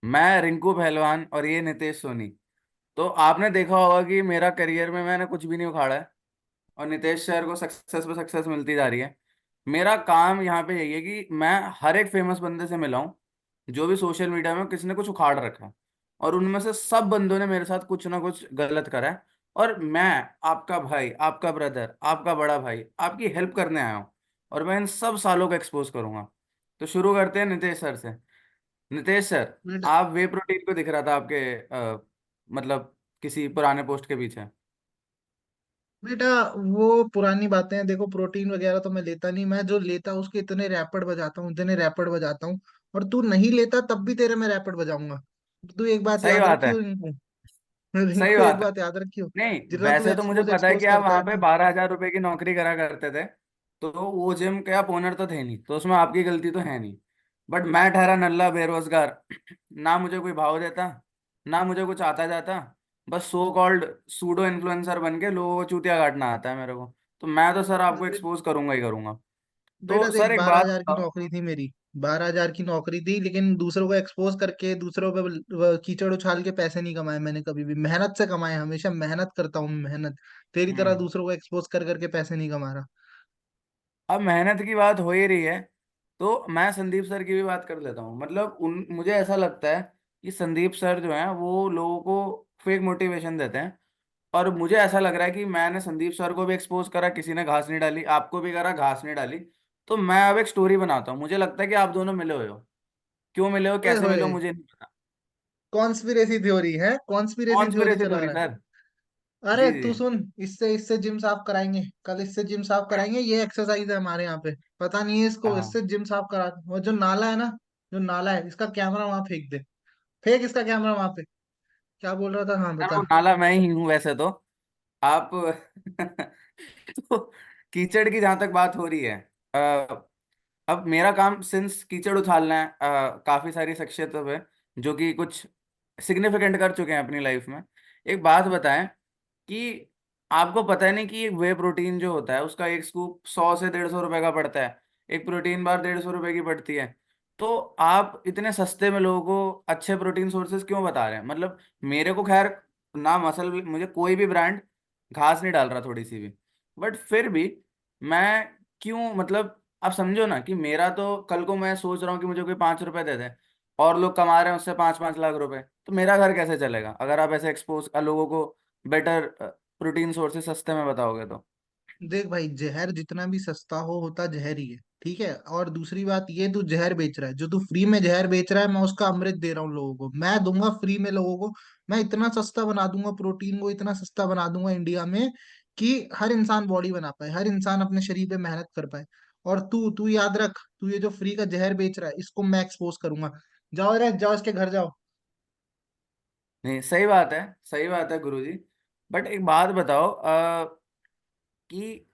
मैं रिंकू पहलवान और ये नितेश सोनी। तो आपने देखा होगा कि मेरा करियर में मैंने कुछ भी नहीं उखाड़ा है, और नितेश सर को सक्सेस पे सक्सेस मिलती जा रही है। मेरा काम यहाँ पे यही है कि मैं हर एक फेमस बंदे से मिला हूँ, जो भी सोशल मीडिया में किसी ने कुछ उखाड़ रखा है, और उनमें से सब बंदों ने मेरे साथ कुछ ना कुछ गलत करा है। और मैं आपका भाई, आपका ब्रदर, आपका बड़ा भाई, आपकी हेल्प करने आया हूँ, और मैं इन सब सालों को एक्सपोज करूंगा। तो शुरू करते हैं नितेश सर से। नितेश सर, बेटा आप वे प्रोटीन को दिख रहा था आपके मतलब किसी पुराने पोस्ट के पीछे। बेटा, वो पुरानी बातें हैं। देखो, प्रोटीन वगैरह तो मैं लेता नहीं। मैं जो लेता उसके इतने रैपड बजाता हूँ, इतने रैपड बजाता हूँ। और तू नहीं लेता तब भी तेरे में रैपड बजाऊंगा। तू एक बात सही याद बात है। रखियो रिंकू। सही रिंकू, एक बात है। बात याद रखियो। नहीं, जितना तू वैसे तो मुझे एक्सपोज पता है एक्सपोज कि आप करता वहां है पे ना। 12,000 रुपए की नौकरी करा करते थे। तो वो जिम के आप ओनर तो थे नहीं, तो उसमें आपकी गलती तो है नहीं। बट मैं ठहरा नल्ला बेरोजगार, ना मुझे कोई भाव देता, ना मुझे कुछ आता जाता। बस सो कॉल्ड सूडो इन्फ्लुएंसर बन के लोगों को चूतिया काटना आता है मेरे को। तो मैं तो सर आपको बे- एक्सपोज करूंगा ही करूंगा। बेटा तो देख, सर एक बारह बात हजार की बताओ। नौकरी थी मेरी। 12,000 की नौकरी थी, लेकिन दूसरों को एक्सपोज करके दूसरों पे कीचड़ उछाल के पैसे नहीं कमाए मैंने कभी भी। मेहनत से कमाए, हमेशा मेहनत करता हूँ, मेहनत। तेरी तरह हम्म। दूसरों को एक्सपोज कर करके पैसे नहीं कमा रहा। अब मेहनत की बात हो ही रही है, तो मैं संदीप सर की भी बात कर लेता हूँ। मतलब उन मुझे ऐसा लगता है कि संदीप सर जो हैं वो लोगों को फेक मोटिवेशन देते हैं। और मुझे ऐसा लग रहा है कि मैंने संदीप सर को भी एक्सपोज करा, किसी ने घास नहीं डाली, आपको भी करा, घास नहीं डाली। तो मैं अब एक स्टोरी बनाता हूँ। मुझे लगता है कि आप दोनों मिले हुए हो। क्यों मिले हो, ओए कैसे मिले होए, हो, मुझे नहीं पता। कॉन्स्पिरेसी थ्योरी है, कॉन्स्पिरेसी थ्योरी कॉन्स्पिरेसी चला थ्योरी रहा सर। है। अरे जी जी। तू सुन, इससे इससे जिम साफ कराएंगे। कल इससे जिम साफ कराएंगे। ये एक्सरसाइज है हमारे यहाँ पे। पता नहीं है इसको, हाँ। इससे जिम साफ करा। वो जो नाला है ना, जो नाला है, इसका कैमरा वहां फेंक दे। फेंक इसका कैमरा वहां पे। क्या बोल रहा था? हाँ सर बता। वो नाला मैं ही हूँ वैसे तो। आप तो कीचड़ की जहां तक बात हो रही है, अब मेरा काम सिंस कीचड़ उछालना है काफी सारी शख्सियतों पे, जो कि कुछ सिग्निफिकेंट कर चुके हैं अपनी लाइफ में। एक बात बताएं कि आपको पता है नहीं कि एक वे प्रोटीन जो होता है उसका एक स्कूप 100 से 150 रुपए का पड़ता है। एक प्रोटीन बार 150 रुपए की पड़ती है। तो आप इतने सस्ते में लोगों को अच्छे प्रोटीन सोर्सेज क्यों बता रहे हैं? मतलब मेरे को खैर ना मसल, मुझे कोई भी ब्रांड घास नहीं डाल रहा थोड़ी सी भी। बट फिर भी मैं क्यों, मतलब आप समझो ना कि मेरा तो कल को मैं सोच रहा हूँ कि मुझे कोई 5 रुपए दे दे, और लोग कमा रहे हैं उससे 5-5 लाख रुपए, तो मेरा घर कैसे चलेगा अगर आप ऐसे एक्सपोज लोगों को बेटर प्रोटीन सोर्सेज सस्ते में बताओगे तो। देख भाई, जहर जितना भी सस्ता हो होता जहर ही है। ठीक है। और दूसरी बात, ये तू जहर बेच रहा है, जो तू फ्री में जहर बेच रहा है, मैं उसका अमृत दे रहा हूँ लोगों को। मैं दूंगा फ्री में लोगों को। मैं इतना सस्ता बना दूंगा प्रोटीन को, इतना सस्ता बना दूंगा इंडिया में, कि हर इंसान बॉडी बना पाए, हर इंसान अपने शरीर पे मेहनत कर पाए। और तू तू याद रख, तू ये जो फ्री का जहर बेच रहा है, इसको मैं एक्सपोज करूंगा। जाओ रे, जाओ इसके घर जाओ। नहीं, सही बात है, सही बात है गुरुजी। बट एक बात बताओ कि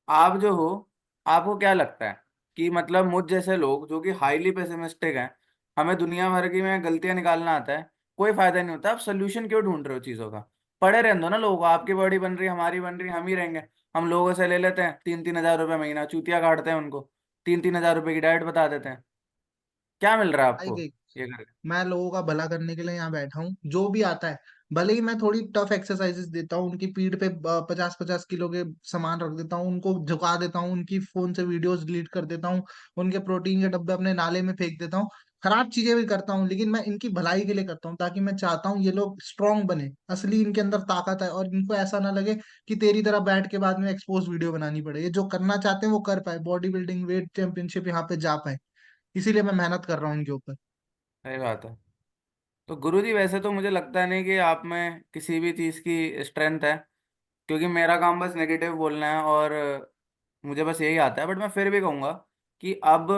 आप जो हो, आपको क्या लगता है कि मतलब मुझ जैसे लोग जो कि हाईली पेसिमिस्टिक हैं, हमें दुनिया भर की में गलतियां निकालना आता है, कोई फायदा नहीं होता। आप सोल्यूशन क्यों ढूंढ रहे हो चीजों का? पड़े रहने दो ना लोगों को। आपकी बॉडी बन रही है, हमारी बन रही है, हम ही रहेंगे। हम लोगों से ले लेते हैं 3-3 हजार रुपये महीना, चूतिया काटते हैं उनको, 3-3 हजार रुपये की डाइट बता देते हैं। क्या मिल रहा है आई आपको देख, ये करके? मैं लोगों का भला करने के लिए यहाँ बैठा हूँ। जो भी आता है, भले ही मैं थोड़ी टफ एक्सरसाइजेस देता हूँ, उनकी पीठ पे 50-50 किलो के सामान रख देता हूँ, उनको झुका देता हूँ, उनकी फोन से वीडियोस डिलीट कर देता हूँ, उनके प्रोटीन के डब्बे अपने नाले में फेंक देता हूँ। खराब चीजें भी करता हूँ, लेकिन मैं इनकी भलाई के लिए करता हूँ, ताकि मैं चाहता हूँ ये लोग स्ट्रांग बने। असली इनके अंदर ताकत है, और इनको ऐसा ना लगे कि तेरी तरह बैठ के बाद में एक्सपोज वीडियो बनानी पड़े। ये जो करना चाहते हैं वो कर पाए, बॉडी बिल्डिंग, वेट चैंपियनशिप यहाँ पे जा पाए। इसीलिए मैं मेहनत कर रहा हूँ इनके ऊपर। सही बात है। तो गुरुजी वैसे तो मुझे लगता नहीं कि आप में किसी भी चीज़ की स्ट्रेंथ है, क्योंकि मेरा काम बस नेगेटिव बोलना है, और मुझे बस यही आता है। बट मैं फिर भी कहूँगा कि अब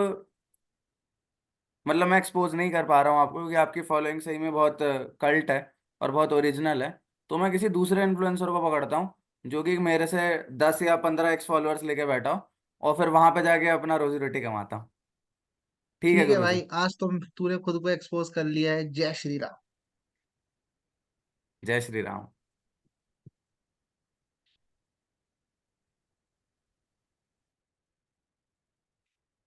मतलब मैं एक्सपोज नहीं कर पा रहा हूँ आपको, क्योंकि आपकी फॉलोइंग सही में बहुत कल्ट है और बहुत ओरिजिनल है। तो मैं किसी दूसरे इन्फ्लुएंसर को पकड़ता हूँ, जो कि मेरे से 10 या 15 एक्स फॉलोअर्स लेके बैठा हो, और फिर वहां पे जाके अपना रोजी रोटी कमाता हूँ। ठीक है ठीक है गुरुजी। भाई, आज तो तूने खुद को एक्सपोज कर लिया है। जय श्री राम। जय श्री राम।